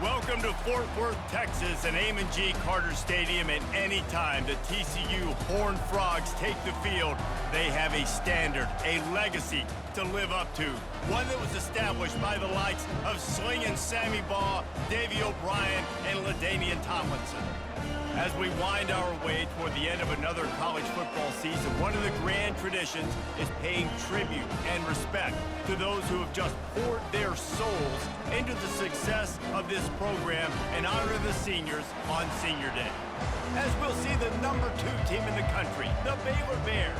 Welcome to Fort Worth, Texas, and Amon G. Carter Stadium. And anytime the TCU Horned Frogs take the field, they have a standard, a legacy to live up to. One that was established by the likes of Slingin' Sammy Baugh, Davey O'Brien, and LaDainian Tomlinson. As we wind our way toward the end of another college football season, one of the grand traditions is paying tribute and respect to those who have just poured their souls into the success of this program and honor the seniors on Senior Day. As we'll see the #2 team in the country, the Baylor Bears,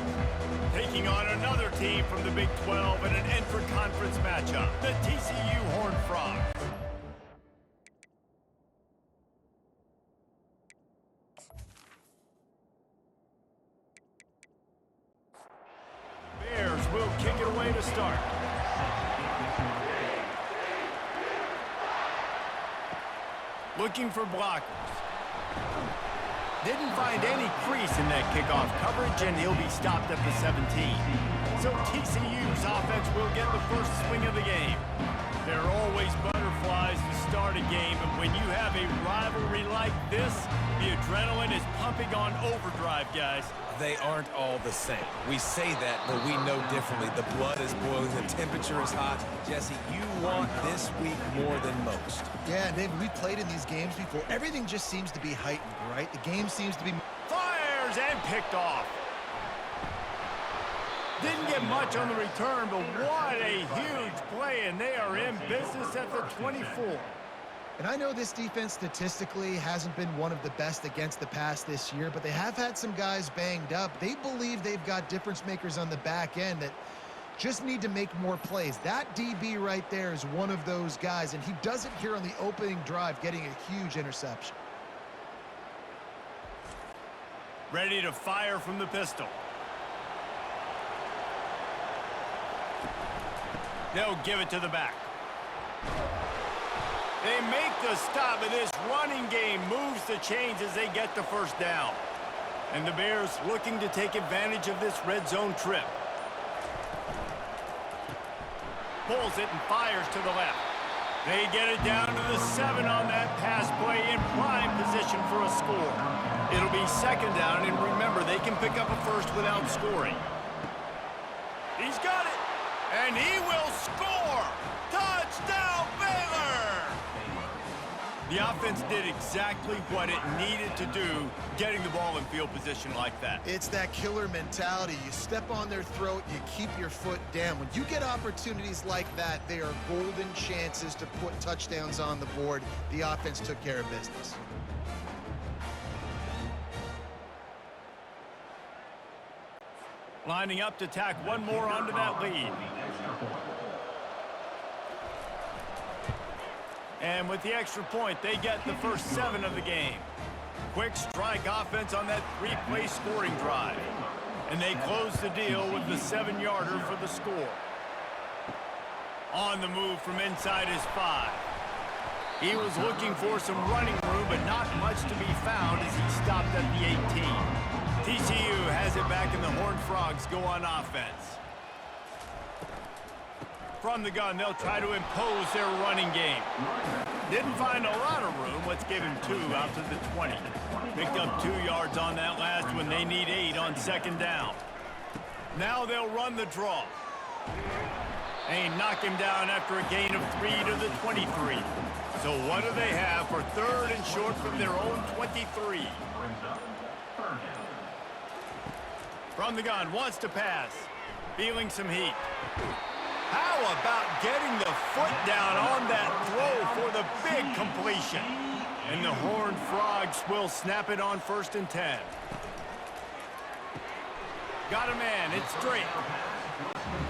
taking on another team from the Big 12 in an intra-conference matchup, the TCU Horned Frogs. Bears will kick it away to start. Looking for blockers. Didn't find any crease in that kickoff coverage, and he'll be stopped at the 17. So TCU's offense will get the first swing of the game. There are always butterflies to start a game, and when you have a rivalry like this, the adrenaline is pumping on overdrive, guys. They aren't all the same. We say that, but we know differently. The blood is boiling, the temperature is hot. Jesse, you want this week more than most. Yeah, David, we played in these games before. Everything just seems to be heightened, right? The game seems to be... Fires and picked off. Didn't get much on the return, but what a huge play, and they are in business at the 24. And I know this defense statistically hasn't been one of the best against the pass this year, but they have had some guys banged up. They believe they've got difference makers on the back end that just need to make more plays. That DB right there is one of those guys, and he does it here on the opening drive, getting a huge interception. Ready to fire from the pistol. They'll give it to the back. They make the stop, and this running game moves the chains as they get the first down. And the Bears looking to take advantage of this red zone trip. Pulls it and fires to the left. They get it down to the 7 on that pass play in prime position for a score. It'll be second down, and remember, they can pick up a first without scoring. He's got it, and he will score! Touchdown, Baylor! The offense did exactly what it needed to do, getting the ball in field position like that. It's that killer mentality. You step on their throat, you keep your foot down. When you get opportunities like that, they are golden chances to put touchdowns on the board. The offense took care of business. Lining up to tack one more onto that lead. And with the extra point, they get the first 7 of the game. Quick strike offense on that 3-play scoring drive. And they close the deal with the 7-yarder for the score. On the move from inside his 5. He was looking for some running room, but not much to be found as he stopped at the 18. TCU has it back, and the Horned Frogs go on offense. From the gun, they'll try to impose their running game. Didn't find a lot of room. Let's give him 2 out to the 20. Picked up 2 yards on that last one. They need 8 on second down. Now they'll run the draw. They knock him down after a gain of 3 to the 23. So what do they have for 3rd and short from their own 23? From the gun, wants to pass. Feeling some heat. How about getting the foot down on that throw for the big completion? And the Horned Frogs will snap it on 1st and 10. Got a man, it's Drake.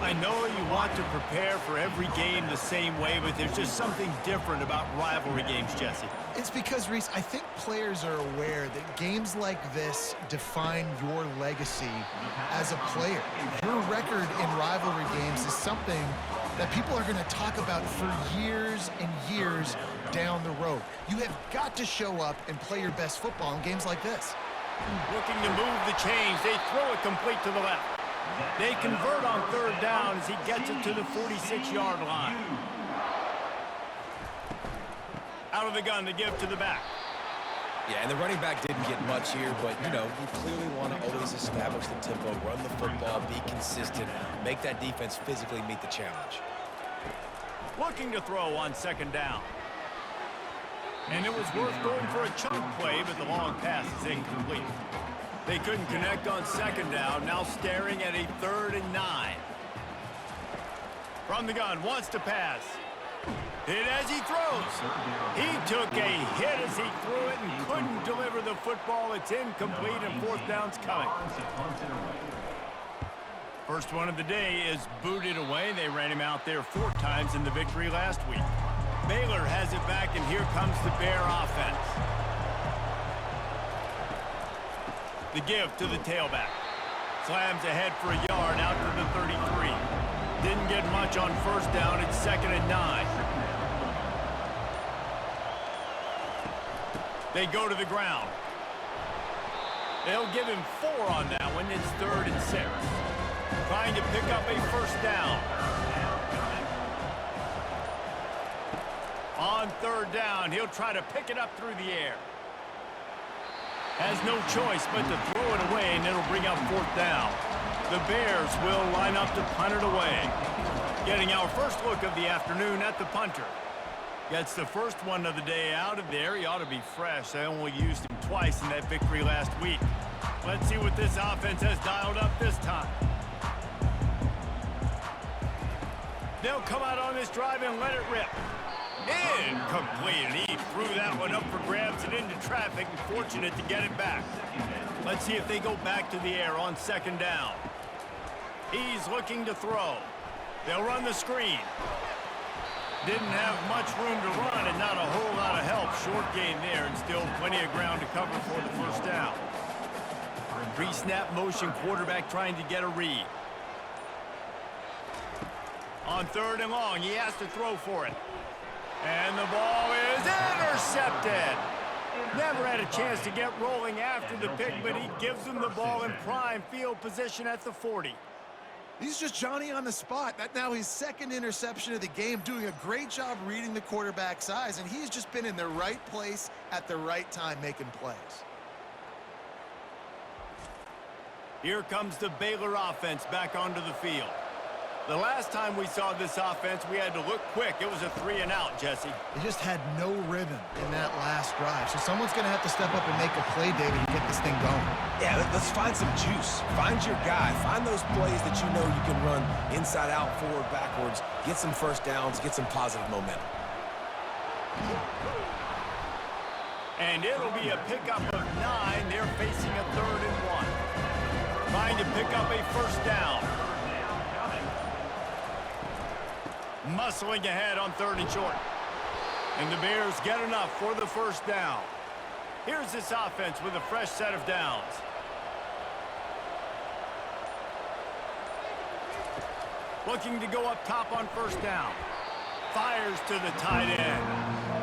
I know you want to prepare for every game the same way, but there's just something different about rivalry games, Jesse. It's because, Reese, I think players are aware that games like this define your legacy as a player. Your record in rivalry games is something that people are going to talk about for years and years down the road. You have got to show up and play your best football in games like this. Looking to move the chains. They throw it complete to the left. They convert on 3rd down as he gets it to the 46-yard line. Out of the gun to give to the back. Yeah, and the running back didn't get much here, but, you know, you clearly want to always establish the tempo, run the football, be consistent, make that defense physically meet the challenge. Looking to throw on second down. And it was worth going for a chunk play, but the long pass is incomplete. They couldn't connect on second down, now staring at a 3rd and 9. From the gun, wants to pass. Hit as he throws. He took a hit as he threw it and couldn't deliver the football. It's incomplete and 4th down's coming. First one of the day is booted away. They ran him out there 4 times in the victory last week. Baylor has it back, and here comes the Bear offense. The give to the tailback. Slams ahead for a yard out to the 33. Didn't get much on first down. It's 2nd and 9. They go to the ground. They'll give him 4 on that one. It's 3rd and 6. Trying to pick up a first down. On 3rd down, he'll try to pick it up through the air. Has no choice but to throw it away, and it'll bring up 4th down. The Bears will line up to punt it away. Getting our first look of the afternoon at the punter. Gets the first one of the day out of there. He ought to be fresh. They only used him twice in that victory last week. Let's see what this offense has dialed up this time. They'll come out on this drive and let it rip. Incomplete, and he threw that one up for grabs and into traffic, and fortunate to get it back. Let's see if they go back to the air on 2nd down. He's looking to throw. They'll run the screen. Didn't have much room to run and not a whole lot of help. Short gain there and still plenty of ground to cover for the first down. Pre-snap motion, quarterback trying to get a read. On 3rd and long, he has to throw for it. And the ball is intercepted. Never had a chance to get rolling after the pick, but he gives them the ball in prime field position at the 40. He's just Johnny on the spot. That now his 2nd interception of the game, doing a great job reading the quarterback's eyes, and he's just been in the right place at the right time making plays. Here comes the Baylor offense back onto the field. The last time we saw this offense, we had to look quick. It was a 3 and out, Jesse. They just had no rhythm in that last drive. So someone's going to have to step up and make a play, David, to get this thing going. Yeah, let's find some juice. Find your guy. Find those plays that you know you can run inside out, forward, backwards. Get some first downs. Get some positive momentum. And it'll be a pickup of 9. They're facing a 3rd and 1. Trying to pick up a first down. Muscling ahead on 3rd and short. And the Bears get enough for the first down. Here's this offense with a fresh set of downs. Looking to go up top on first down. Fires to the tight end.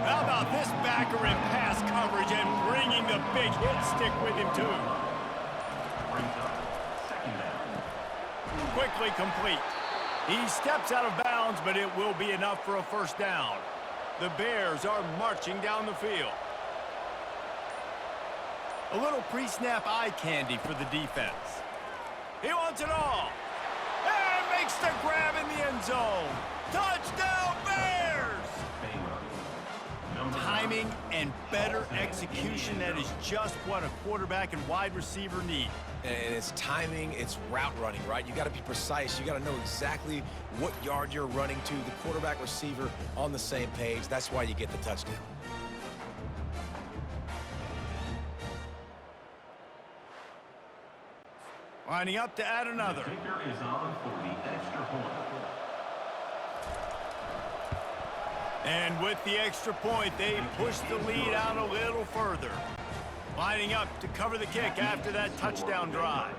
How about this backer in pass coverage and bringing the big hit stick with him too. Quickly complete. He steps out of bounds, but it will be enough for a first down. The Bears are marching down the field. A little pre-snap eye candy for the defense. He wants it all. And makes the grab in the end zone. Touchdown, Bears! Timing and better execution, that is just what a quarterback and wide receiver need. And it's timing, it's route running, right? You got to be precise. You got to know exactly what yard you're running to. The quarterback receiver on the same page. That's why you get the touchdown. Lining up to add another. The kicker is on for the extra point. And with the extra point, they push the lead out a little further. Lining up to cover the kick after that touchdown drive.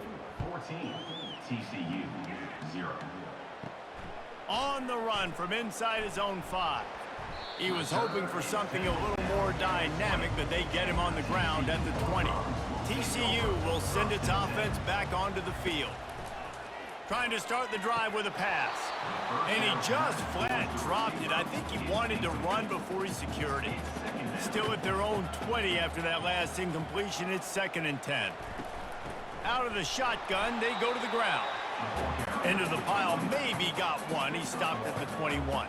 14, TCU 0. On the run from inside his own 5. He was hoping for something a little more dynamic, but they get him on the ground at the 20. TCU will send its offense back onto the field. Trying to start the drive with a pass. And he just flat dropped it. I think he wanted to run before he secured it. Still at their own 20 after that last incompletion. It's 2nd and 10. Out of the shotgun, they go to the ground. Into the pile, maybe got one. He stopped at the 21.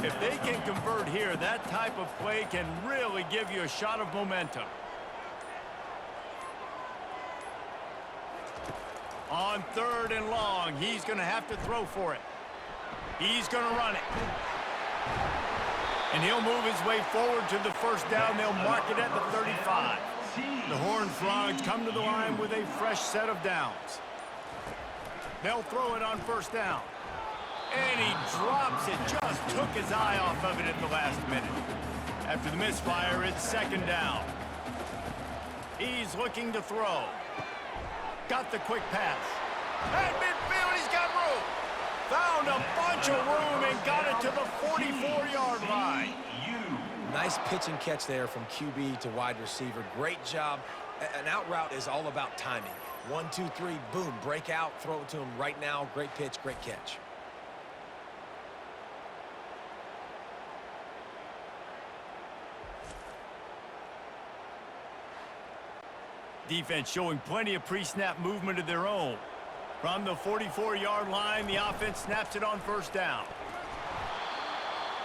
If they can convert here, that type of play can really give you a shot of momentum. On 3rd and long, he's going to have to throw for it. He's going to run it. And he'll move his way forward to the first down. They'll mark it at the 35. The Horned Frogs come to the line with a fresh set of downs. They'll throw it on 1st down. And he drops it. Just took his eye off of it at the last minute. After the misfire, it's 2nd down. He's looking to throw. Got the quick pass. At midfield, he's got room. Found a bunch of room and got it to the 44-yard line. Nice pitch and catch there from QB to wide receiver. Great job. An out route is all about timing. 1, 2, 3, boom, break out, throw it to him right now. Great pitch, great catch. Defense showing plenty of pre-snap movement of their own. From the 44-yard line, the offense snaps it on 1st down.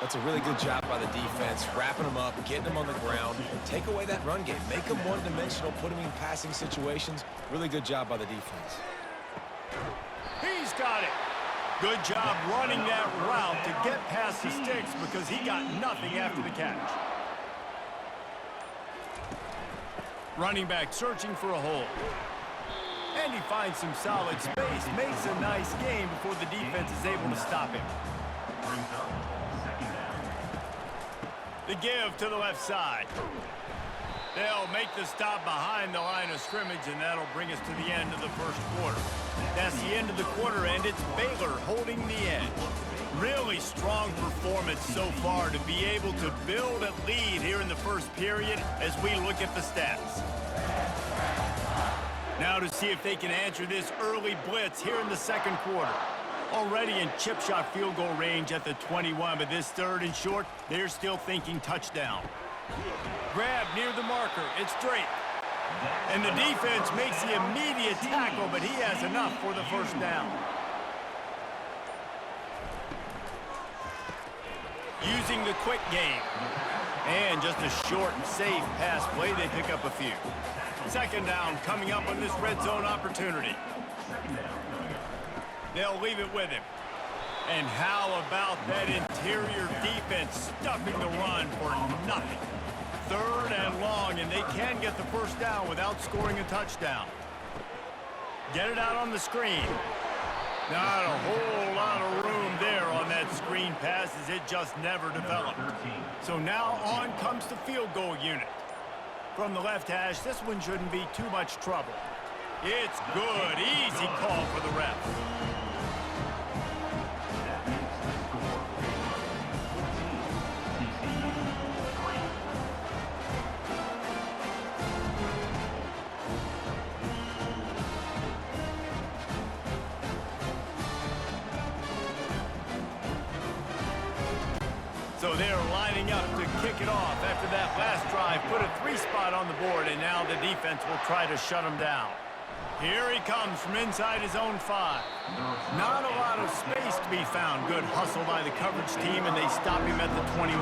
That's a really good job by the defense, wrapping them up, getting them on the ground. Take away that run game. Make them one-dimensional, put them in passing situations. Really good job by the defense. He's got it. Good job running that route to get past the sticks because he got nothing after the catch. Running back searching for a hole. And he finds some solid space. Makes a nice game before the defense is able to stop him. The give to the left side. They'll make the stop behind the line of scrimmage, and that'll bring us to the end of the 1st quarter. That's the end of the quarter, and it's Baylor holding the edge. Really strong performance so far to be able to build a lead here in the 1st period as we look at the stats. Now to see if they can answer this early blitz here in the 2nd quarter. Already in chip shot field goal range at the 21, but this 3rd and short, they're still thinking touchdown. Grab near the marker. It's Drake. And the defense makes the immediate tackle, but he has enough for the 1st down. Using the quick game. And just a short and safe pass play, they pick up a few. 2nd down coming up on this red zone opportunity. They'll leave it with him. And how about that interior defense stuffing the run for nothing? 3rd and long, and they can get the 1st down without scoring a touchdown. Get it out on the screen. Not a whole lot of room there on that screen pass as it just never developed. So now on comes the field goal unit. From the left hash, this one shouldn't be too much trouble. It's good. Easy call for the ref. So they're lining up to kick it off after that last drive. Put a 3-spot on the board, and now the defense will try to shut him down. Here he comes from inside his own 5. Not a lot of space to be found. Good hustle by the coverage team, and they stop him at the 21.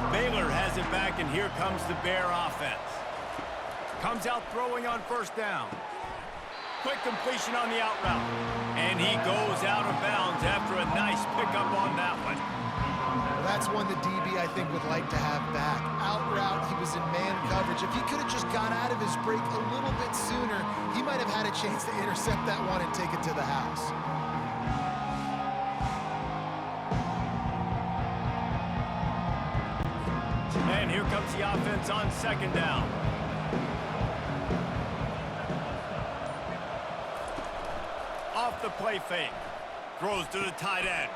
Baylor has it back, and here comes the Bear offense. Comes out throwing on 1st down. Quick completion on the out route. And he goes out of bounds after a nice pickup on that one. That's one the DB, I think, would like to have back. Out route, he was in man coverage. If he could have just got out of his break a little bit sooner, he might have had a chance to intercept that one and take it to the house. And here comes the offense on 2nd down. Off the play fake. Throws to the tight end.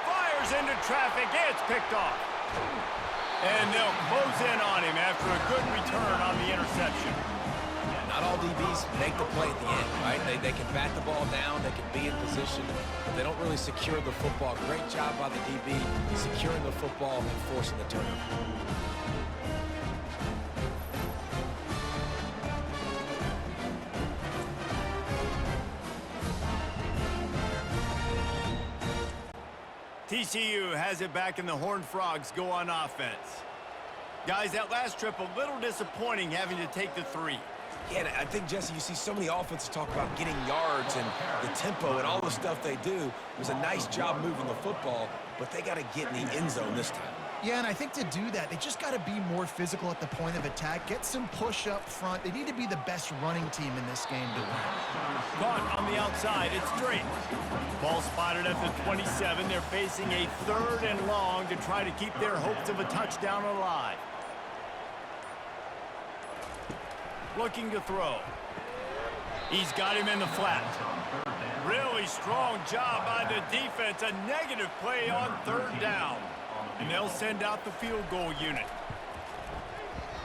Fires into traffic. It's picked off. And they'll close in on him after a good return on the interception. Not all DBs make the play at the end, right? They can bat the ball down, they can be in position, but they don't really secure the football. Great job by the DB securing the football and forcing the turnover. TCU has it back, and the Horned Frogs go on offense. Guys, that last trip a little disappointing having to take the 3. Yeah, and I think, Jesse, you see so many offenses talk about getting yards and the tempo and all the stuff they do. It was a nice job moving the football, but they got to get in the end zone this time. Yeah, and I think to do that, they just got to be more physical at the point of attack, get some push up front. They need to be the best running team in this game to win. Caught on the outside, it's Drake. Ball spotted at the 27. They're facing a 3rd and long to try to keep their hopes of a touchdown alive. Looking to throw. He's got him in the flat. Really strong job by the defense. A negative play on 3rd down. And they'll send out the field goal unit.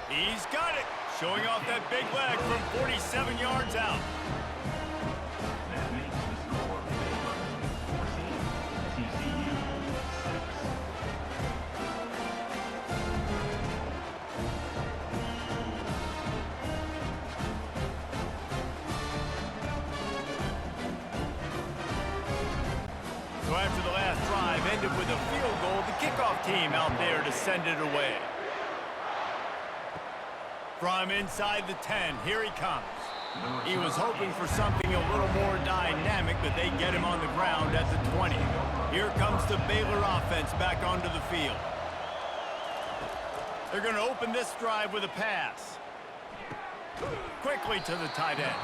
He's got it. Showing off that big leg from 47 yards out. That makes the score Baylor 14, TCU 6. So after the last drive ended with a field goal, the kickoff team out there to send it away. From inside the 10, here he comes. He was hoping for something a little more dynamic, but they get him on the ground at the 20. Here comes the Baylor offense back onto the field. They're going to open this drive with a pass. Quickly to the tight end.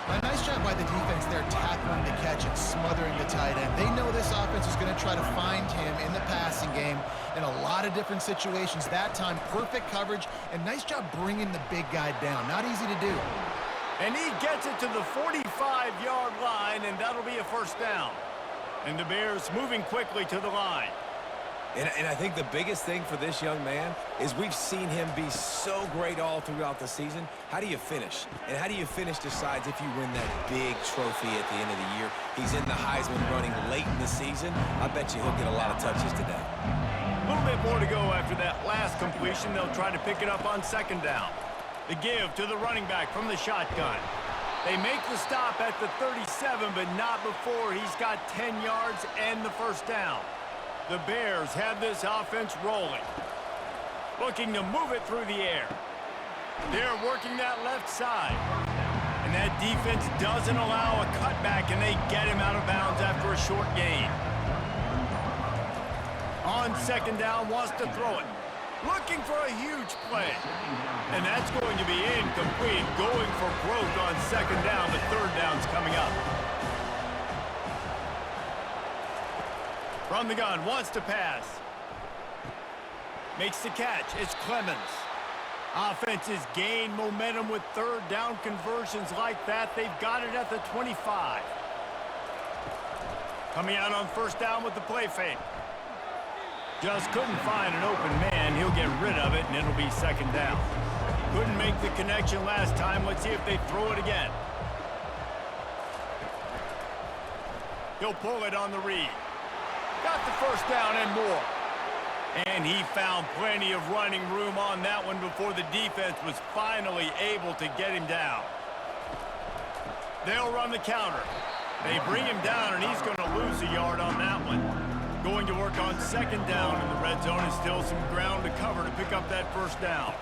A nice job by the defense there, tackling the catch and smothering the tight end. They know this offense is going to try to find him in the passing game in a lot of different situations. That time, perfect coverage, and nice job bringing the big guy down. Not easy to do. And he gets it to the 45-yard line, and that'll be a 1st down. And the Bears moving quickly to the line. And I think the biggest thing for this young man is we've seen him be so great all throughout the season. How do you finish? And how do you finish decides if you win that big trophy at the end of the year. He's in the Heisman running late in the season. I bet you he'll get a lot of touches today. A little bit more to go after that last completion. They'll try to pick it up on 2nd down. The give to the running back from the shotgun. They make the stop at the 37, but not before he's got 10 yards and the 1st down. The Bears have this offense rolling. Looking to move it through the air. They're working that left side. And that defense doesn't allow a cutback, and they get him out of bounds after a short gain. On 2nd down, wants to throw it. Looking for a huge play. And that's going to be incomplete. Going for broke on 2nd down. The 3rd down's coming up. From the gun, wants to pass. Makes the catch. It's Clemens. Offenses gain momentum with 3rd down conversions like that. They've got it at the 25. Coming out on 1st down with the play fake. Just couldn't find an open man. He'll get rid of it, and it'll be 2nd down. Couldn't make the connection last time. Let's see if they throw it again. He'll pull it on the read. Got the 1st down and more. And he found plenty of running room on that one before the defense was finally able to get him down. They'll run the counter. They bring him down, and he's going to lose a yard on that one. Going to work on 2nd down in the red zone, and still some ground to cover to pick up that 1st down.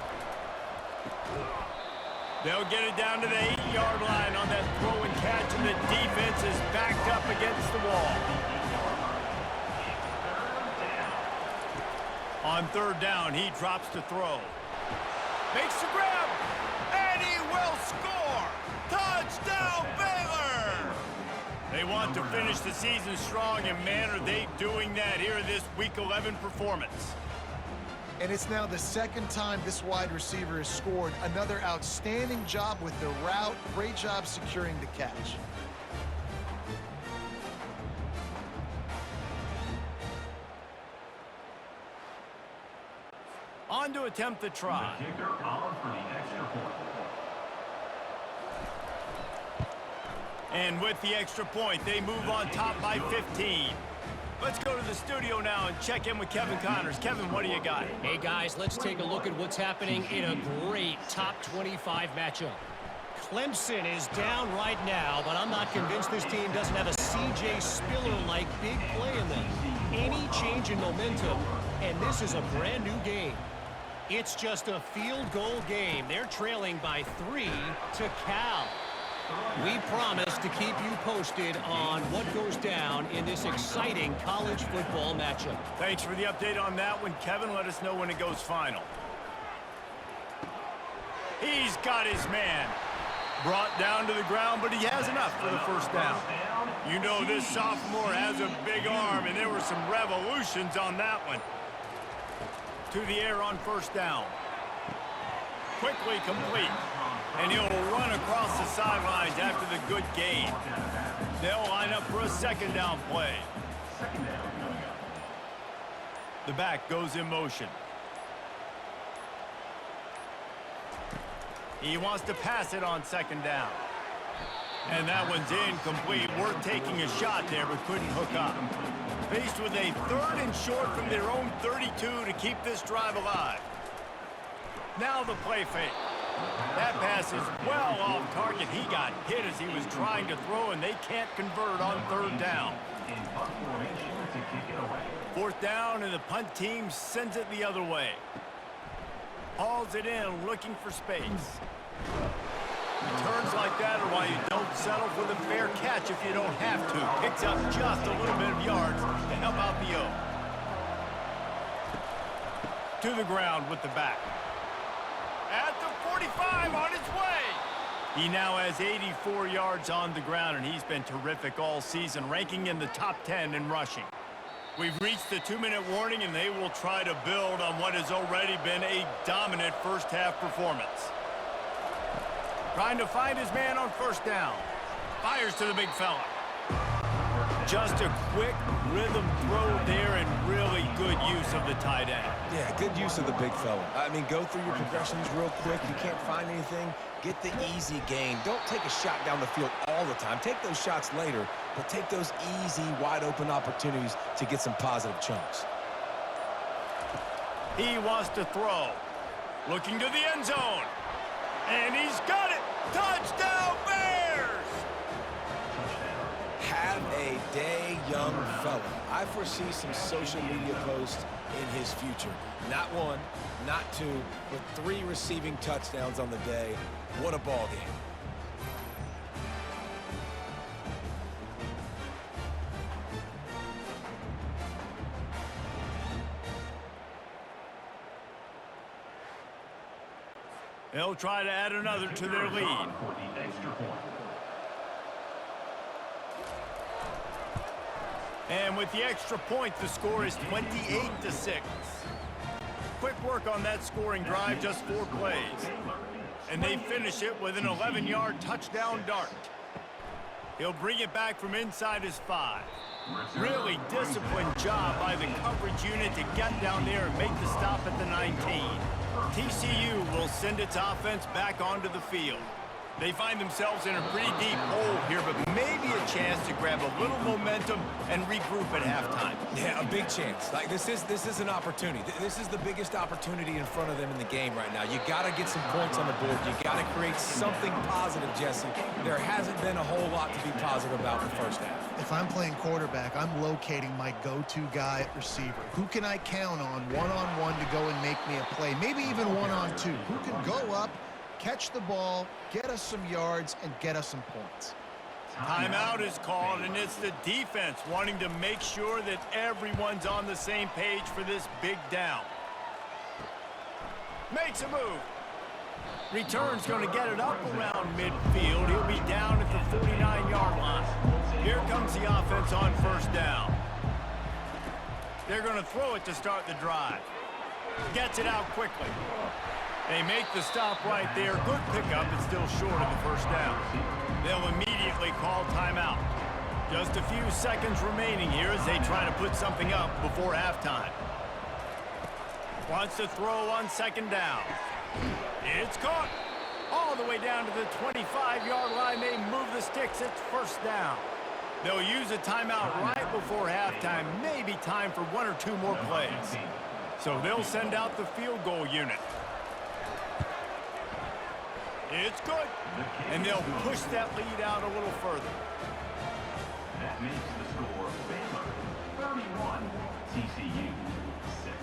They'll get it down to the 8-yard line on that throw and catch, and the defense is backed up against the wall. On 3rd down, he drops to throw. Makes the grab, and he will score! Touchdown, Baylor! They want to finish the season strong, and man, are they doing that here in this Week 11 performance. And it's now the 2nd time this wide receiver has scored. Another outstanding job with the route. Great job securing the catch. On to attempt the try. The kicker on for the extra point. And with the extra point, they move on top by 15. Let's go to the studio now and check in with Kevin Connors. Kevin, what do you got? Hey, guys, let's take a look at what's happening in a great top 25 matchup. Clemson is down right now, but I'm not convinced this team doesn't have a C.J. Spiller-like big play in them. Any change in momentum, and this is a brand-new game. It's just a field goal game. They're trailing by 3 to Cal. We promise to keep you posted on what goes down in this exciting college football matchup. Thanks for the update on that one, Kevin. Let us know when it goes final. He's got his man. Brought down to the ground, but he has enough for the first down. You know this sophomore has a big arm, and there were some revolutions on that one. To the air on first down. Quickly complete. And he'll run across the sidelines after the good gain. They'll line up for a second down play. The back goes in motion. He wants to pass it on second down. And that one's incomplete. Worth taking a shot there, but couldn't hook up. Faced with a 3rd and short from their own 32 to keep this drive alive. Now the play fake. That pass is well off target. He got hit as he was trying to throw, and they can't convert on 3rd down. 4th down, and the punt team sends it the other way. Hauls it in, looking for space. Returns like that are why you don't settle for the fair catch if you don't have to. Picks up just a little bit of yards to help out the O. To the ground with the back. At the 45 on its way. He now has 84 yards on the ground, and he's been terrific all season, ranking in the top 10 in rushing. We've reached the 2-minute warning, and they will try to build on what has already been a dominant first-half performance. Trying to find his man on first down. Fires to the big fella. Just a quick rhythm throw there and really good use of the tight end. Yeah, good use of the big fella. I mean, go through your progressions real quick. You can't find anything. Get the easy gain. Don't take a shot down the field all the time. Take those shots later, but take those easy, wide-open opportunities to get some positive chunks. He wants to throw. Looking to the end zone. And he's got it. Touchdown, Bears! Have a day, young fella. I foresee some social media posts in his future. Not 1, not 2, but 3 receiving touchdowns on the day. What a ball game. They'll try to add another to their lead. And with the extra point, the score is 28-6. Quick work on that scoring drive, just 4 plays. And they finish it with an 11-yard touchdown dart. He'll bring it back from inside his 5. Really disciplined job by the coverage unit to get down there and make the stop at the 19. TCU will send its offense back onto the field. They find themselves in a pretty deep hole here, but maybe a chance to grab a little momentum and regroup at halftime. Yeah, a big chance. Like, this is an opportunity. This is the biggest opportunity in front of them in the game right now. You got to get some points on the board. You got to create something positive, Jesse. There hasn't been a whole lot to be positive about in the first half. If I'm playing quarterback, I'm locating my go-to guy at receiver. Who can I count on one-on-one to go and make me a play? Maybe even one-on-two. Who can go up, catch the ball, get us some yards, and get us some points. Timeout is called, and it's the defense wanting to make sure that everyone's on the same page for this big down. Makes a move. Return's going to get it up around midfield. He'll be down at the 49-yard line. Here comes the offense on first down. They're going to throw it to start the drive. Gets it out quickly. They make the stop right there. Good pickup, but still short of the first down. They'll immediately call timeout. Just a few seconds remaining here as they try to put something up before halftime. Wants to throw on second down. It's caught. All the way down to the 25-yard line. They move the sticks. It's first down. They'll use a timeout right before halftime. Maybe time for one or two more plays. So they'll send out the field goal unit. It's good. And they'll push that lead out a little further. That makes the score Baylor 31, TCU 6.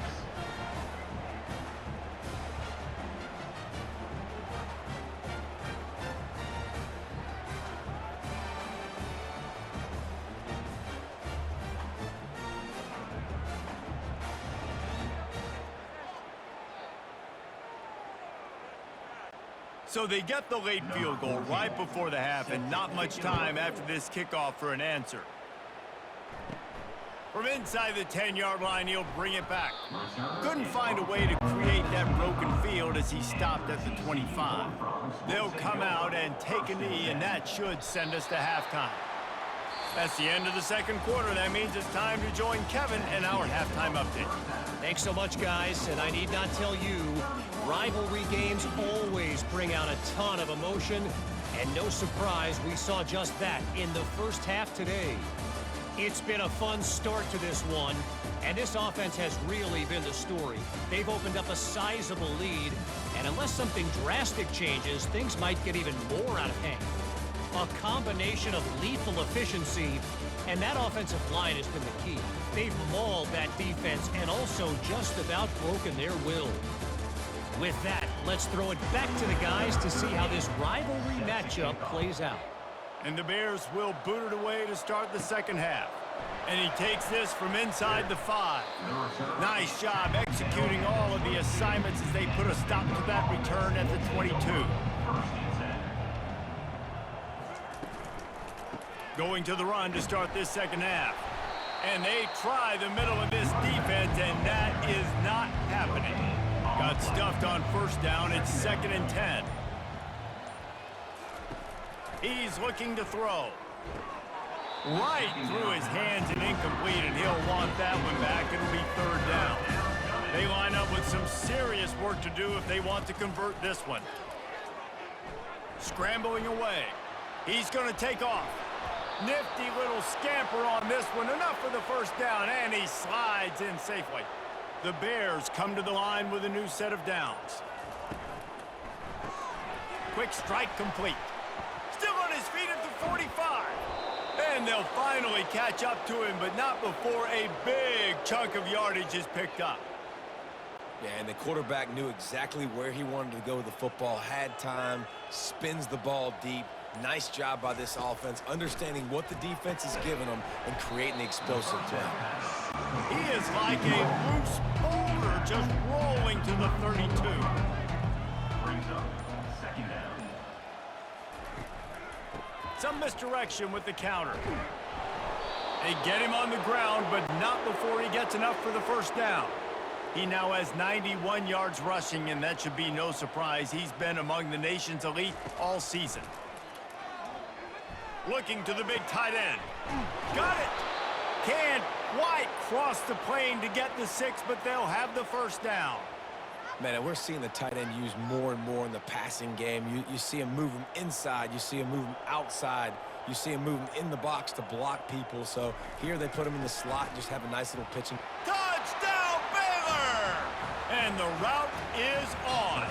So they get the late field goal right before the half, and not much time after this kickoff for an answer. From inside the 10-yard line, he'll bring it back. Couldn't find a way to create that broken field as he stopped at the 25. They'll come out and take a knee, and that should send us to halftime. That's the end of the second quarter. That means it's time to join Kevin in our halftime update. Thanks so much, guys, and I need not tell you, rivalry games always bring out a ton of emotion, and no surprise we saw just that in the first half today. It's been a fun start to this one, and this offense has really been the story. They've opened up a sizable lead, and unless something drastic changes, things might get even more out of hand. A combination of lethal efficiency, and that offensive line has been the key. They've mauled that defense and also just about broken their will. With that, let's throw it back to the guys to see how this rivalry matchup plays out. And the Bears will boot it away to start the second half. And he takes this from inside the 5. Nice job executing all of the assignments as they put a stop to that return at the 22. Going to the run to start this second half. And they try the middle of this defense, and that is not happening. Got stuffed on first down. It's 2nd and 10. He's looking to throw. Right through his hands and incomplete, and he'll want that one back. It'll be 3rd down. They line up with some serious work to do if they want to convert this one. Scrambling away. He's going to take off. Nifty little scamper on this one. Enough for the first down, and he slides in safely. The Bears come to the line with a new set of downs. Quick strike complete. Still on his feet at the 45. And they'll finally catch up to him, but not before a big chunk of yardage is picked up. Yeah, and the quarterback knew exactly where he wanted to go with the football, had time, spins the ball deep. Nice job by this offense, understanding what the defense is giving them and creating the explosive play. He is like a loose boulder just rolling to the 32. Brings up 2nd down. Some misdirection with the counter. They get him on the ground, but not before he gets enough for the first down. He now has 91 yards rushing, and that should be no surprise. He's been among the nation's elite all season. Looking to the big tight end. Got it. Can't quite cross the plane to get the 6, but they'll have the first down. Man, and we're seeing the tight end used more and more in the passing game. You see him moving inside. You see him moving outside. You see him moving in the box to block people. So here they put him in the slot and just have a nice little pitching. Touchdown, Baylor! And the route is on.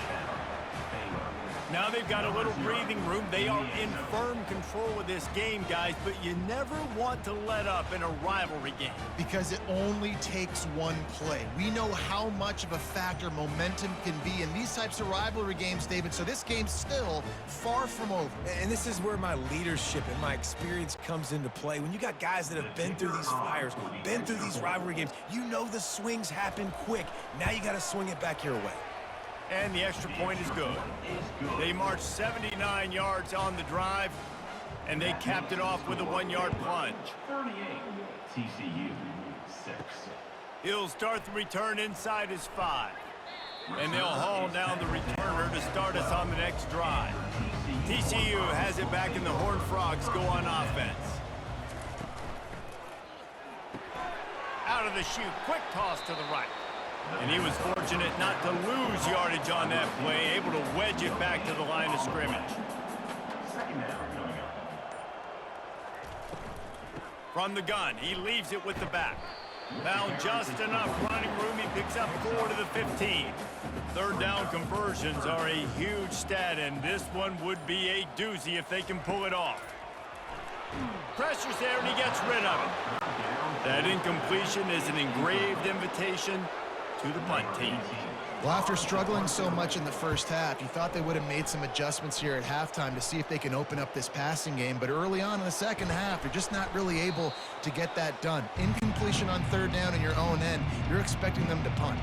Now they've got a little breathing room. They are in firm control of this game, guys, but you never want to let up in a rivalry game. Because it only takes one play. We know how much of a factor momentum can be in these types of rivalry games, David, so this game's still far from over. And this is where my leadership and my experience comes into play. When you got guys that have been through these fires, been through these rivalry games, you know the swings happen quick. Now you got to swing it back your way. And the extra point is good. They marched 79 yards on the drive, and they capped it off with a 1-yard plunge. 38, TCU 6. He'll start the return inside his 5. And they'll haul down the returner to start us on the next drive. TCU has it back, and the Horned Frogs go on offense. Out of the chute, quick toss to the right. And he was fortunate not to lose yardage on that play, able to wedge it back to the line of scrimmage. Second down coming up. From the gun, he leaves it with the back. Found just enough running room. He picks up 4 to the 15. Third down conversions are a huge stat, and this one would be a doozy if they can pull it off. Pressure's there, and he gets rid of it. That incompletion is an engraved invitation to the punt team. Well, after struggling so much in the first half, you thought they would have made some adjustments here at halftime to see if they can open up this passing game. But early on in the second half, they're just not really able to get that done. Incompletion on third down in your own end, you're expecting them to punt.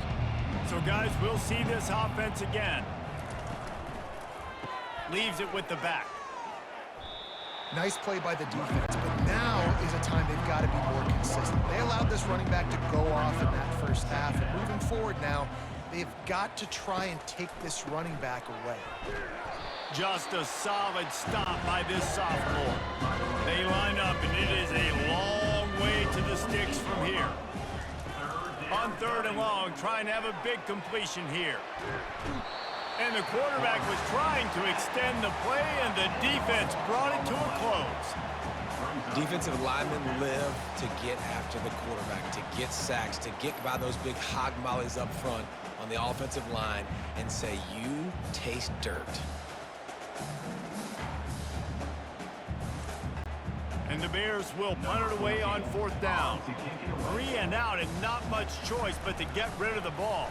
So, guys, we'll see this offense again. Leaves it with the back. Nice play by the defense, but now is a time they've got to be more consistent. They allowed this running back to go off in that first half, and moving forward now, they've got to try and take this running back away. Just a solid stop by this sophomore. They line up, and it is a long way to the sticks from here. On third and long, trying to have a big completion here. And the quarterback was trying to extend the play, and the defense brought it to a close. Defensive linemen live to get after the quarterback, to get sacks, to get by those big hog mollies up front on the offensive line and say, you taste dirt. And the Bears will punt it away on fourth down. 3 and out, and not much choice but to get rid of the ball.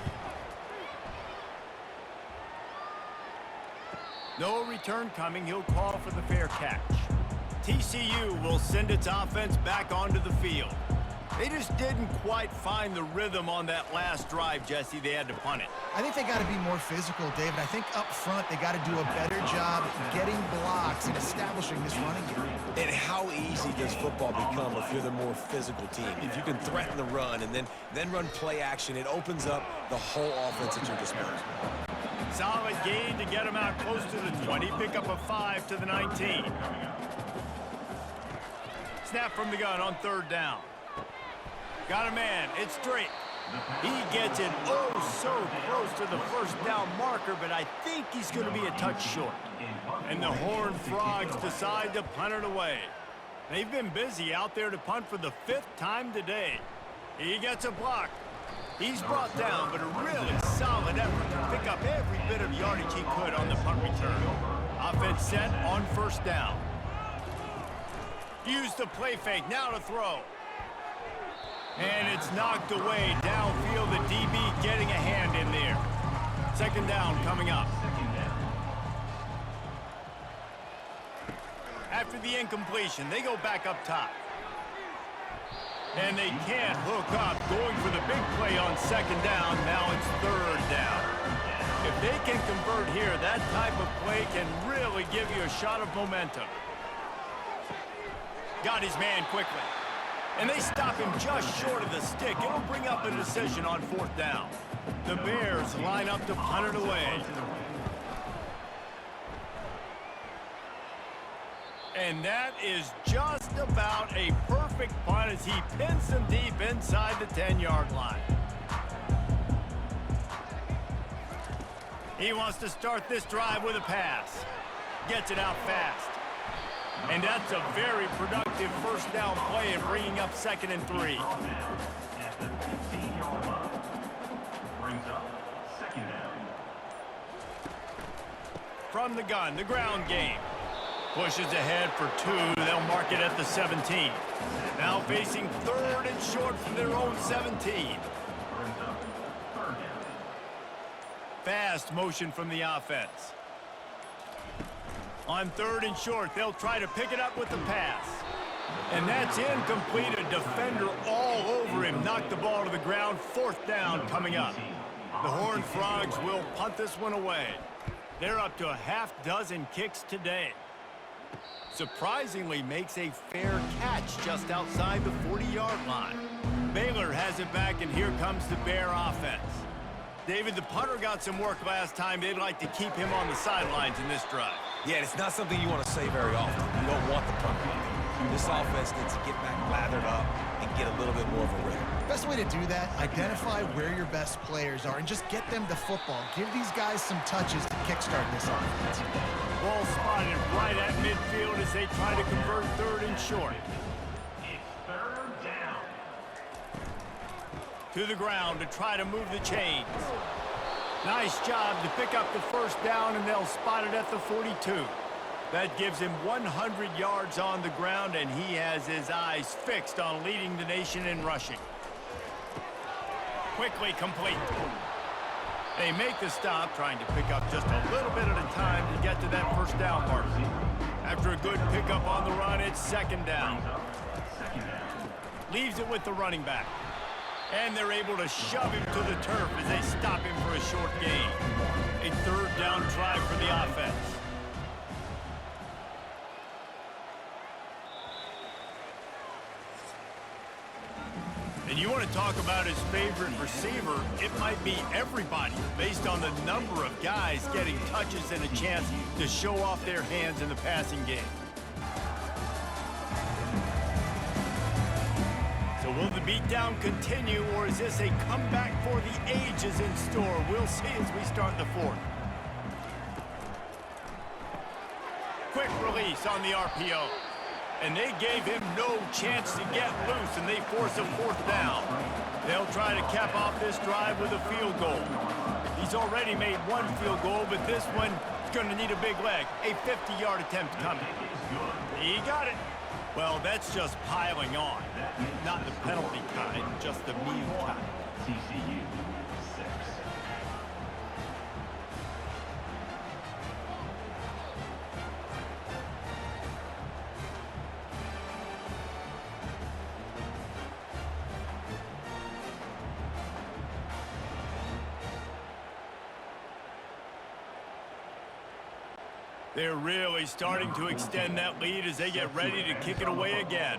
No return coming. He'll call for the fair catch. TCU will send its offense back onto the field. They just didn't quite find the rhythm on that last drive, Jesse. They had to punt it. I think they got to be more physical, David. I think up front they got to do a better job getting blocks and establishing this running game. And how easy does football become if you're the more physical team? If you can threaten the run and then run play action, it opens up the whole offense at your disposal. Solid gain to get him out close to the 20. Pick up a 5 to the 19. Snap from the gun on third down. Got a man. It's Drake. He gets it so close to the first down marker, but I think he's going to be a touch short. And the Horned Frogs decide to punt it away. They've been busy out there to punt for the 5th time today. He gets a block. He's brought down, but a really solid effort to pick up every bit of yardage he could on the punt return. Offense set on first down. Use the play fake, now to throw. And it's knocked away downfield. The DB getting a hand in there. Second down coming up. After the incompletion, they go back up top. And they can't hook up, going for the big play on second down. Now it's third down. If they can convert here, that type of play can really give you a shot of momentum. Got his man quickly. And they stop him just short of the stick. It'll bring up a decision on fourth down. The Bears line up to punt it away. And that is just about a perfect punt as he pins them deep inside the 10-yard line. He wants to start this drive with a pass. Gets it out fast. And that's a very productive first down play and bringing up 2nd and 3. At the 15-yard line. Brings up second down. From the gun, the ground game. Pushes ahead for 2. They'll mark it at the 17. Now facing 3rd and short from their own 17. Brings up third down. Fast motion from the offense. On 3rd and short, they'll try to pick it up with the pass. And that's incomplete. A defender all over him. Knocked the ball to the ground. 4th down coming up. The Horned Frogs will punt this one away. They're up to a half-dozen kicks today. Surprisingly makes a fair catch just outside the 40-yard line. Baylor has it back, and here comes the Bear offense. David, the punter got some work last time. They'd like to keep him on the sidelines in this drive. Yeah, it's not something you want to say very often. You don't want the punter out there. This offense needs to get back lathered up and get a little bit more of a rhythm. Best way to do that, identify where your best players are and just get them the football. Give these guys some touches to kickstart this offense. Ball spotted right at midfield as they try to convert third and short. It's third down. To the ground to try to move the chains. Nice job to pick up the first down, and they'll spot it at the 42. That gives him 100 yards on the ground, and he has his eyes fixed on leading the nation in rushing. Quickly complete. They make the stop, trying to pick up just a little bit at a time to get to that first down mark. After a good pickup on the run, it's second down. Leaves it with the running back. And they're able to shove him to the turf as they stop him for a short gain. A third down try for the offense. And you want to talk about his favorite receiver, it might be everybody based on the number of guys getting touches and a chance to show off their hands in the passing game. So will the beatdown continue, or is this a comeback for the ages in store? We'll see as we start the fourth. Quick release on the RPO. And they gave him no chance to get loose, and they force a fourth down. They'll try to cap off this drive with a field goal. He's already made one field goal, but this one is going to need a big leg. A 50-yard attempt coming. He got it. Well, that's just piling on. Not the penalty kind, just the mean kind. TCU 6. They're really starting to extend that lead as they get ready to kick it away again.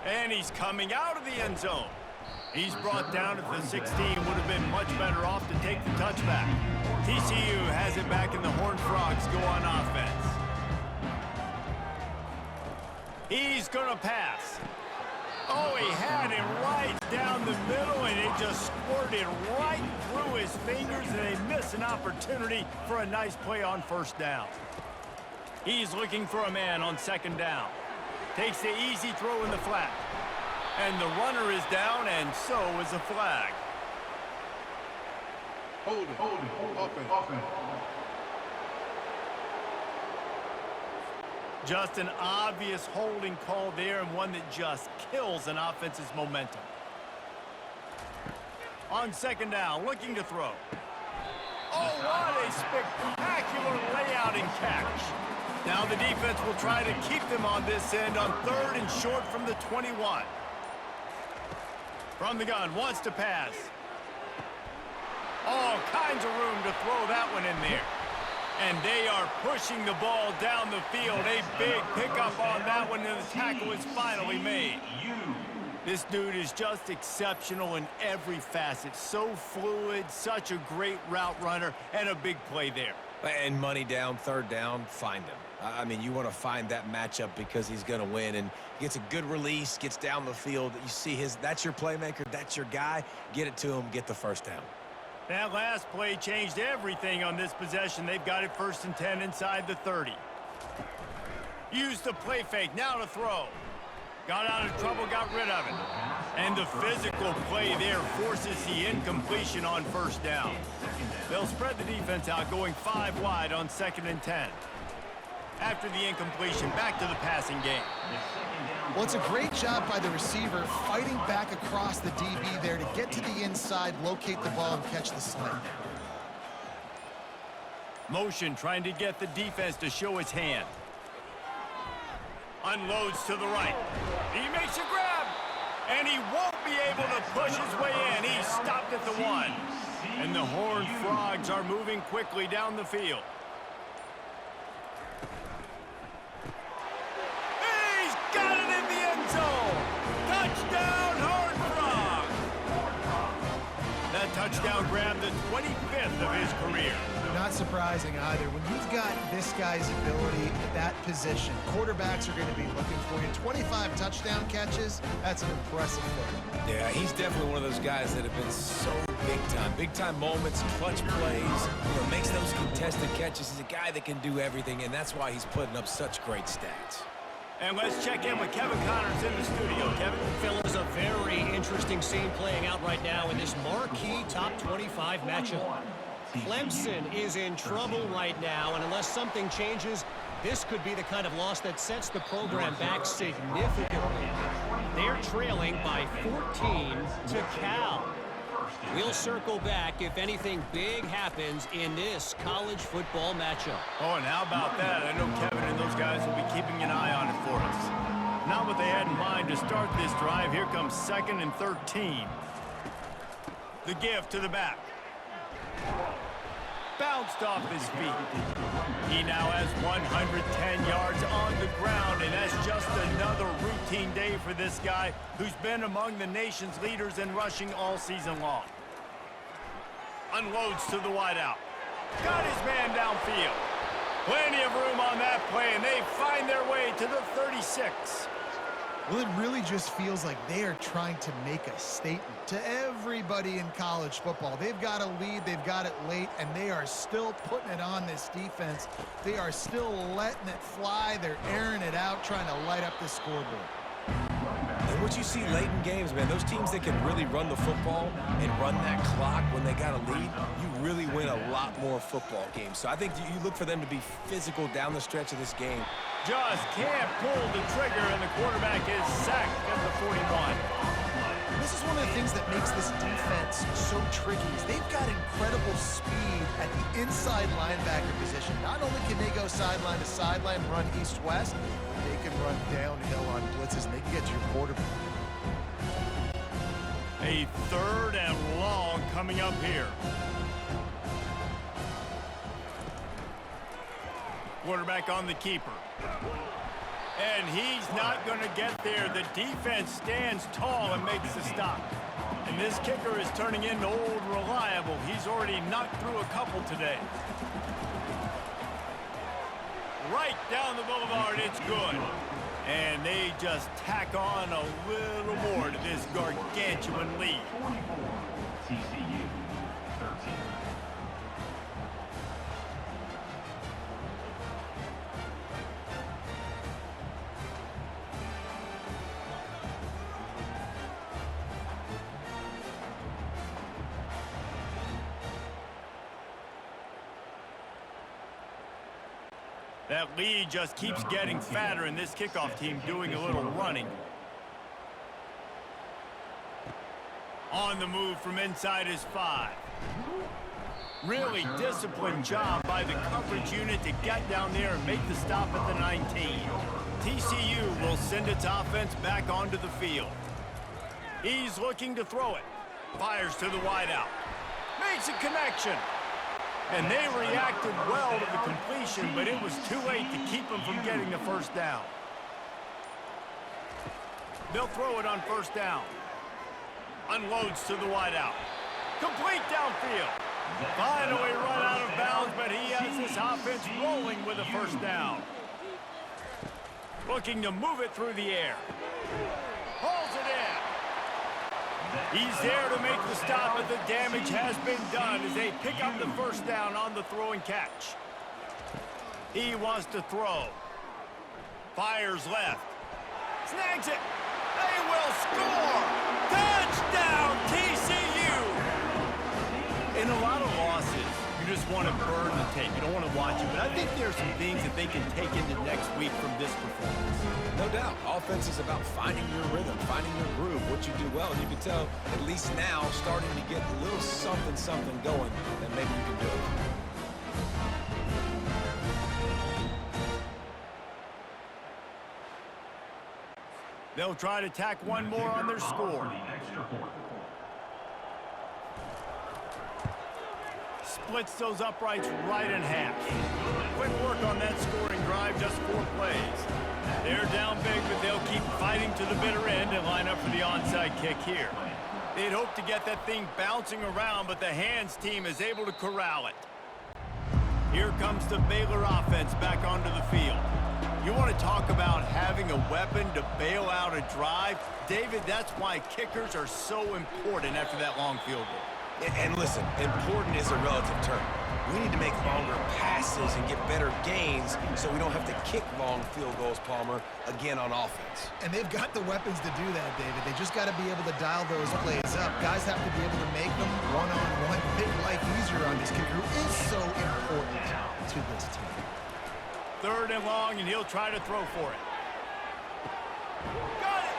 And he's coming out of the end zone. He's brought down at the 16. Would have been much better off to take the touchback. TCU has it back, and the Horned Frogs go on offense. He's going to pass. Oh, he had him right down the middle, and it just squirted right through his fingers, and they miss an opportunity for a nice play on first down. He's looking for a man on second down. Takes the easy throw in the flat. And the runner is down, and so is a flag. Hold it, offense. Just an obvious holding call there, and one that just kills an offense's momentum. On second down, looking to throw. Oh, what a spectacular layout and catch. Now the defense will try to keep them on this end on third and short from the 21. From the gun, wants to pass. All kinds of room to throw that one in there. And they are pushing the ball down the field. A big pickup on that one, and the tackle is finally made. This dude is just exceptional in every facet. So fluid, such a great route runner, and a big play there. And money down, third down, find him. I mean, you want to find that matchup because he's going to win, and gets a good release, gets down the field. You see that's your playmaker, that's your guy. Get it to him, get the first down. That last play changed everything on this possession. They've got it first and 10 inside the 30. Used the play fake, now to throw. Got out of trouble, got rid of it. And the physical play there forces the incompletion on first down. They'll spread the defense out, going 5 wide on second and 10. After the incompletion, back to the passing game. Well, it's a great job by the receiver fighting back across the DB there to get to the inside, locate the ball, and catch the sling. Motion trying to get the defense to show his hand. Unloads to the right. He makes a grab, and he won't be able to push his way in. He's stopped at the 1. And the Horned Frogs are moving quickly down the field. Got it in the end zone. Touchdown, Horned Frogs. That touchdown grabbed the 25th of his career. Not surprising either. When you've got this guy's ability at that position, quarterbacks are going to be looking for you. 25 touchdown catches, that's an impressive thing. Yeah, he's definitely one of those guys that have been so big time. Big time moments, clutch plays, makes those contested catches. He's a guy that can do everything, and that's why he's putting up such great stats. And let's check in with Kevin Connors in the studio. Kevin? Phil, is a very interesting scene playing out right now in this marquee top 25 matchup. Clemson is in trouble right now, and unless something changes, this could be the kind of loss that sets the program back significantly. They're trailing by 14 to Cal. We'll circle back if anything big happens in this college football matchup. Oh, and how about that? I know Kevin and those guys will be keeping an eye on it for us. Not what they had in mind to start this drive. Here comes 2nd and 13. The give to the back. Bounced off his feet. He now has 110 yards on the ground, and that's just another routine day for this guy who's been among the nation's leaders in rushing all season long. Unloads to the wideout. Got his man downfield. Plenty of room on that play, and they find their way to the 36. Well, it really just feels like they are trying to make a statement to everybody in college football. They've got a lead, they've got it late, and they are still putting it on this defense. They are still letting it fly. They're airing it out, trying to light up the scoreboard. And what you see late in games, man, those teams that can really run the football and run that clock when they got a lead, you really win a lot more football games. So I think you look for them to be physical down the stretch of this game. Just can't pull the trigger, and the quarterback is sacked at the 41. This is one of the things that makes this defense so tricky is they've got incredible speed at the inside linebacker position. Not only can they go sideline to sideline, run east-west, but they can run downhill on blitzes, and they can get to your quarterback. A 3rd and long coming up here. Quarterback on the keeper. And he's not going to get there. The defense stands tall and makes the stop. And this kicker is turning into old reliable. He's already knocked through a couple today. Right down the boulevard, it's good. And they just tack on a little more to this gargantuan lead. TCU 13. That lead just keeps getting fatter, and this kickoff team doing a little running. On the move from inside his 5. Really disciplined job by the coverage unit to get down there and make the stop at the 19. TCU will send its offense back onto the field. He's looking to throw it. Fires to the wideout. Makes a connection. And they reacted well to the completion, but it was too late to keep them from getting the first down. They'll throw it on 1st down. Unloads to the wideout. Complete downfield. Finally run out of bounds, but he has this offense rolling with a 1st down. Looking to move it through the air. Hauls it in. He's there to make the stop, but the damage has been done as they pick up the 1st down on the throw and catch. He wants to throw. Fires left. Snags it. They will score. Touchdown, TCU. In a lot of losses, you just want to burn the tape. You don't want to watch it. But I think there are some things that they can take into next week from this performance. No doubt. Offense is about finding your rhythm, finding your groove, what you do well. And you can tell, at least now, starting to get a little something going that maybe you can do it. They'll try to tack one more on their score. Splits those uprights right in half. Quick work on that scoring drive, just 4 plays. They're down big, but they'll keep fighting to the bitter end and line up for the onside kick here. They'd hope to get that thing bouncing around, but the hands team is able to corral it. Here comes the Baylor offense back onto the field. You want to talk about having a weapon to bail out a drive? David, that's why kickers are so important after that long field goal. And listen, important is a relative term. We need to make longer passes and get better gains so we don't have to kick long field goals, Palmer, again on offense. And they've got the weapons to do that, David. They just got to be able to dial those plays up. Guys have to be able to make them one-on-one, make life easier on this kicker, who is so important to this team. 3rd and long, and he'll try to throw for it. Got it!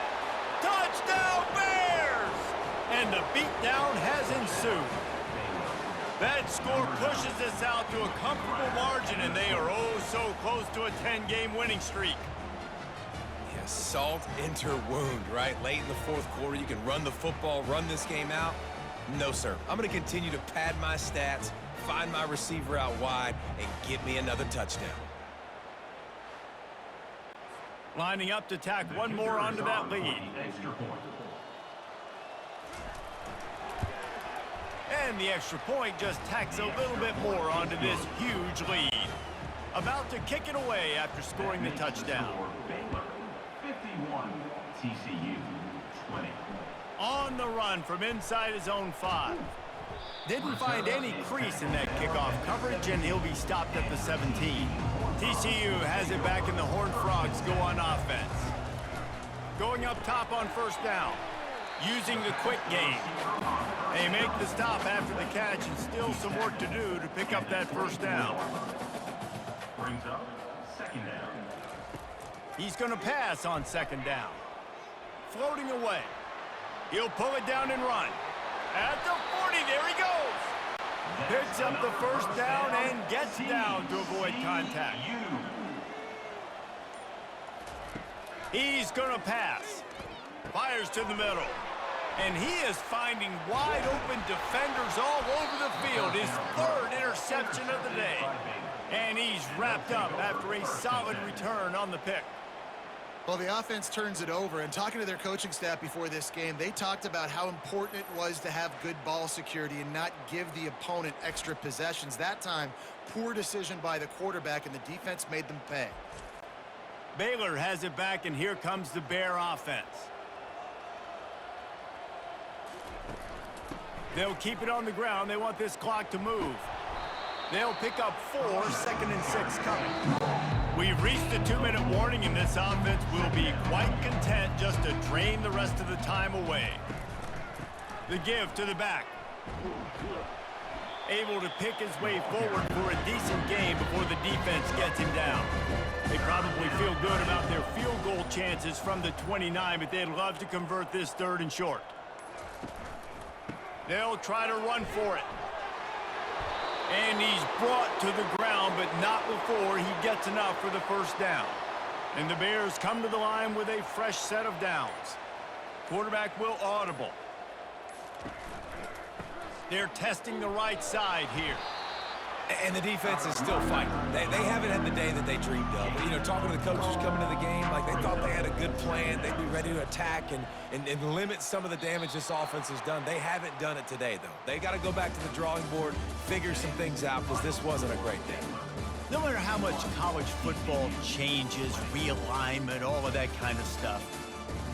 Touchdown, Bears! And the beatdown has ensued. That score pushes us out to a comfortable margin, and they are oh so close to a 10-game winning streak. Yeah, salt enter wound, right? Late in the 4th quarter, you can run the football, run this game out. No, sir. I'm going to continue to pad my stats, find my receiver out wide, and get me another touchdown. Lining up to tack one more onto that lead. Extra point. And the extra point just tacks a little bit more onto this huge lead. About to kick it away after scoring the touchdown. Baylor 51, TCU 20. On the run from inside his own 5. Didn't find any crease in that kickoff coverage, and he'll be stopped at the 17. TCU has it back, and the Horned Frogs go on offense. Going up top on 1st down. Using the quick game. They make the stop after the catch, and still some work to do to pick up that 1st down. Brings up 2nd down. He's going to pass on 2nd down. Floating away. He'll pull it down and run. At the 40, there he goes. Picks up the 1st down and gets down to avoid contact. He's going to pass. Fires to the middle. And he is finding wide open defenders all over the field. His 3rd interception of the day. And he's wrapped up after a solid return on the pick. Well, the offense turns it over, and talking to their coaching staff before this game, they talked about how important it was to have good ball security and not give the opponent extra possessions. That time, poor decision by the quarterback, and the defense made them pay. Baylor has it back, and here comes the Bear offense. They'll keep it on the ground. They want this clock to move. They'll pick up 4, 2nd and 6 coming. We've reached the 2-minute warning, and this offense will be quite content just to drain the rest of the time away. The give to the back. Able to pick his way forward for a decent game before the defense gets him down. They probably feel good about their field goal chances from the 29, but they'd love to convert this 3rd and short. They'll try to run for it. And he's brought to the ground, but not before he gets enough for the 1st down. And the Bears come to the line with a fresh set of downs. Quarterback will audible. They're testing the right side here. And the defense is still fighting. They haven't had the day that they dreamed of. You know, talking to the coaches coming to the game, like they thought they had a good plan. They'd be ready to attack and limit some of the damage this offense has done. They haven't done it today, though. They got to go back to the drawing board, figure some things out, because this wasn't a great day. No matter how much college football changes, realignment, all of that kind of stuff,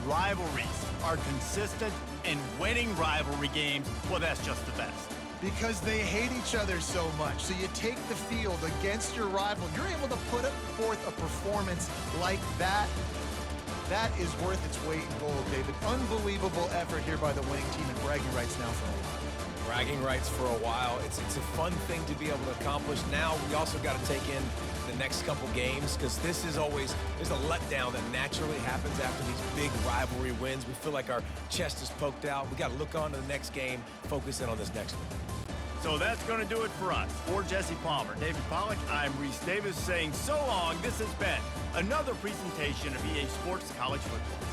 rivalries are consistent, and winning rivalry games, well, that's just the best. Because they hate each other so much. So you take the field against your rival. You're able to put forth a performance like that. That is worth its weight in gold, David. Unbelievable effort here by the winning team, and bragging rights now for a while. Bragging rights for a while. It's a fun thing to be able to accomplish. Now we also got to take in the next couple games, because this is always, there's a letdown that naturally happens after these big rivalry wins. We feel like our chest is poked out. We got to look on to the next game, focus in on this next one. So that's going to do it for us. For Jesse Palmer, David Pollack, I'm Reese Davis saying so long. This has been another presentation of EA Sports College Football.